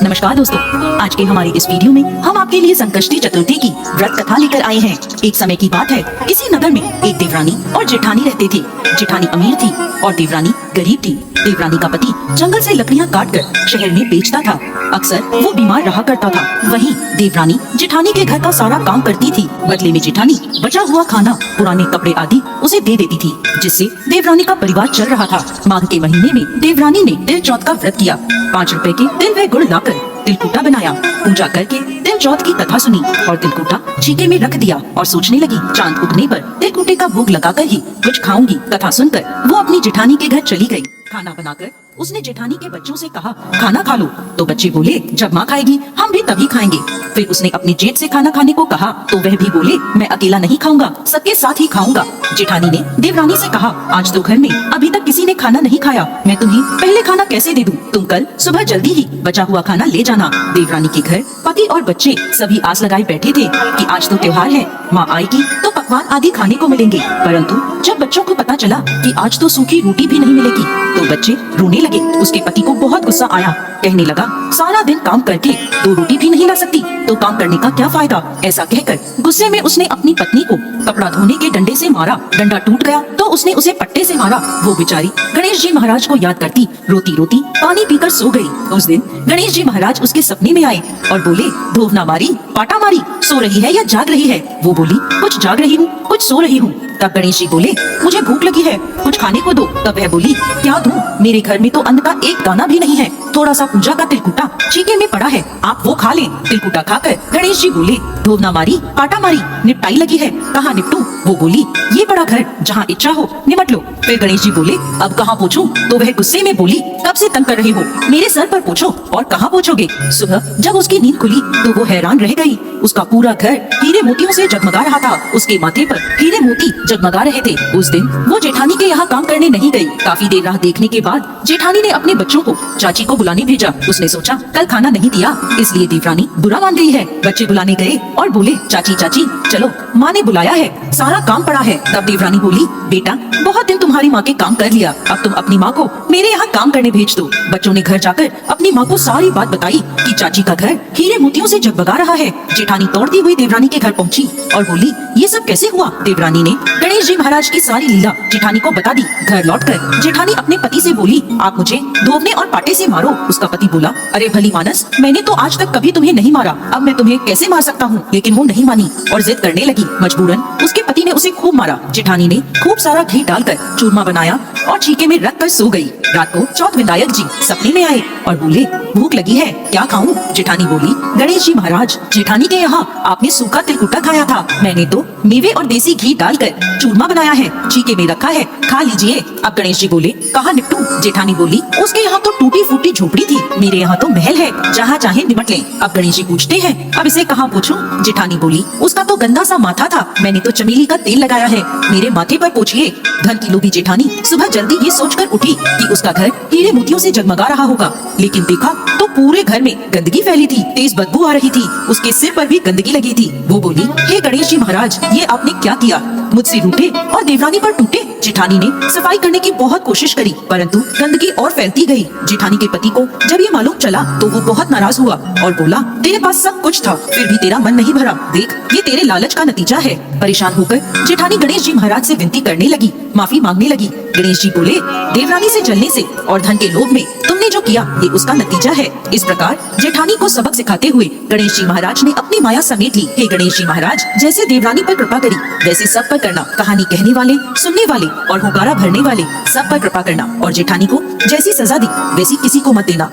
नमस्कार दोस्तों, आज के हमारी इस वीडियो में हम आपके लिए संकष्टी चतुर्थी की व्रत कथा लेकर आए हैं। एक समय की बात है, किसी नगर में एक देवरानी और जेठानी रहते थे। जेठानी अमीर थी और देवरानी गरीब थी। देवरानी का पति जंगल से लकड़ियां काटकर शहर में बेचता था। अक्सर वो बीमार रहा करता था। वहीं देवरानी जेठानी के घर का सारा काम करती थी। बदले में जेठानी बचा हुआ खाना, पुराने कपड़े आदि उसे दे देती थी, जिससे देवरानी का परिवार चल रहा था। माघ के महीने में देवरानी ने तिल चौथ का व्रत किया। 5 रुपए के तिल व गुड़ लाकर तिलकुटा बनाया। पूजा करके तिल चौथ की कथा सुनी और तिलकुटा छीके में रख दिया और सोचने लगी, चांद उगने पर तिलकुटे का भोग लगाकर ही कुछ खाऊंगी। कथा सुनकर वो अपनी जेठानी के घर चली गई। खाना बनाकर उसने जेठानी के बच्चों से कहा, खाना खा लो। तो बच्चे बोले, जब माँ खाएगी हम भी तभी खाएंगे। फिर उसने अपनी जेठ से खाना खाने को कहा तो वह भी बोले, मैं अकेला नहीं खाऊंगा, सबके साथ ही खाऊंगा। जेठानी ने देवरानी से कहा, आज तो घर में अभी तक किसी ने खाना नहीं खाया, मैं तुम्हें पहले खाना कैसे दे दूं? तुम कल सुबह जल्दी ही बचा हुआ खाना ले जाना। देवरानी के घर पति और बच्चे सभी आस लगाए बैठे थे कि आज तो त्योहार है, माँ आएगी तो पकवान आदि खाने को मिलेंगे। परंतु जब बच्चों को पता चला कि आज तो सूखी रोटी भी नहीं मिलेगी तो बच्चे रोने लगे। उसके पति को बहुत गुस्सा आया। कहने लगा, सारा दिन काम करके 2 रोटी भी नहीं ला सकती तो काम करने का क्या फायदा? ऐसा कहकर गुस्से में उसने अपनी पत्नी को कपड़ा धोने के डंडे से मारा। डंडा टूट गया तो उसने उसे पट्टे से मारा। वो बेचारी गणेश जी महाराज को याद करती रोती रोती पानी पीकर सो गई। उस दिन गणेश जी महाराज उसके सपने में आए और बोले, धोवना मारी, पाटा मारी, सो रही है या जाग रही है? वो बोली, कुछ जाग रही हूँ, कुछ सो रही हूँ। तब गणेश जी बोले, मुझे भूख लगी है, कुछ खाने को दो। तब वह बोली, क्या दूं? मेरे घर में तो अन्न का एक दाना भी नहीं है, थोड़ा सा पूजा का तिलकुटा छीके में पड़ा है, आप वो खा लें। तिलकुटा खाकर गणेश जी बोले, धोवना मारी, पाटा मारी, निपटाई लगी है, कहाँ निपटूं? वो बोली, ये बड़ा घर, जहाँ इच्छा हो निमट लो। फिर गणेश जी बोले, अब कहाँ पोछूं? तो वह गुस्से में बोली, कब से तंग कर रहे हो, मेरे सर पर पोछो। और कहाँ पोछोगे? सुबह जब उसकी नींद खुली तो वो हैरान रह गई। उसका पूरा घर हीरे मोतियों से जगमगा रहा था। उसके माथे पर हीरे मोती जगमगा रहे थे। उस दिन वो जेठानी के यहाँ काम करने नहीं गई। काफी देर राह देखने के बाद जेठानी ने अपने बच्चों को चाची को बुलाने भेजा। उसने सोचा, कल खाना नहीं दिया इसलिए देवरानी बुरा मान गई है। बच्चे बुलाने गए और बोले, चाची चाची चलो, माँ ने बुलाया है, सारा काम पड़ा है। तब देवरानी बोली, बेटा बहुत दिन तुम्हारी माँ के काम कर लिया, अब तुम अपनी माँ को मेरे यहाँ काम करने भेज दो। बच्चों ने घर जाकर अपनी माँ को सारी बात बताई कि चाची का घर हीरे मोतियों से जगमगा रहा है। जेठानी दौड़ती हुई देवरानी के घर पहुँची और बोली, ये सब कैसे हुआ? देवरानी ने गणेश जी महाराज की सारी लीला जेठानी को बता दी। घर लौटकर जेठानी अपने पति से बोली, आप मुझे धोवने और पाटे से मारो। उसका पति बोला, अरे भली मानस, मैंने तो आज तक कभी तुम्हें नहीं मारा, अब मैं तुम्हें कैसे मार सकता हूँ? लेकिन वो नहीं मानी और जिद करने लगी। मजबूरन उसके पति ने उसे खूब मारा। जेठानी ने खूब सारा घी डालकर चूरमा बनाया और छीके में रख कर सो गई। रात को चौथ विनायक जी सपने में आए और बोले, भूख लगी है, क्या खाऊं? जेठानी बोली, गणेश जी महाराज, जेठानी के यहाँ आपने सूखा तिलकुटा खाया था, मैंने तो मेवे और देसी घी डालकर चूरमा बनाया है, छीके में रखा है, खा लीजिए। अब गणेश जी बोले, कहाँ निपटूं? जेठानी बोली, उसके यहाँ तो टूटी फूटी झोपड़ी थी, मेरे यहाँ तो महल है, जहाँ चाहे निपट लें। अब गणेश जी पूछते हैं, अब इसे कहाँ पूछूं? जेठानी बोली, उसका तो गंदा सा माथा था, मैंने तो चमेली का तेल लगाया है, मेरे माथे पर पोछिए। धन की लोभी जेठानी सुबह जल्दी ये सोचकर उठी कि उसका घर हीरे मोतियों से जगमगा रहा होगा, लेकिन देखा तो पूरे घर में गंदगी फैली थी, तेज बदबू आ रही थी, उसके सिर पर भी गंदगी लगी थी। वो बोली, हे गणेश जी महाराज, ये आपने क्या किया? मुझसे रूठे और देवरानी पर टूटे। जेठानी ने सफाई करने की बहुत कोशिश करी, परंतु गंदगी और फैलती गई। जेठानी के पति को जब ये मालूम चला तो वो बहुत नाराज हुआ और बोला, तेरे पास सब कुछ था, फिर भी तेरा मन नहीं भरा, देख ये तेरे लालच का नतीजा है। परेशान होकर जेठानी गणेश जी महाराज से विनती करने लगी, माफी मांगने लगी। गणेश जी बोले, देवरानी से जलने से और धन के लोभ में तुमने जो किया ये उसका नतीजा है। इस प्रकार जेठानी को सबक सिखाते हुए गणेश जी महाराज ने अपनी माया समेट ली। हे गणेश जी महाराज, जैसे देवरानी पर कृपा करी वैसे सब पर करना, कहानी कहने वाले, सुनने वाले और हुकारा भरने वाले सब पर कृपा करना, और जेठानी को जैसी सजा दी वैसी किसी को मत देना।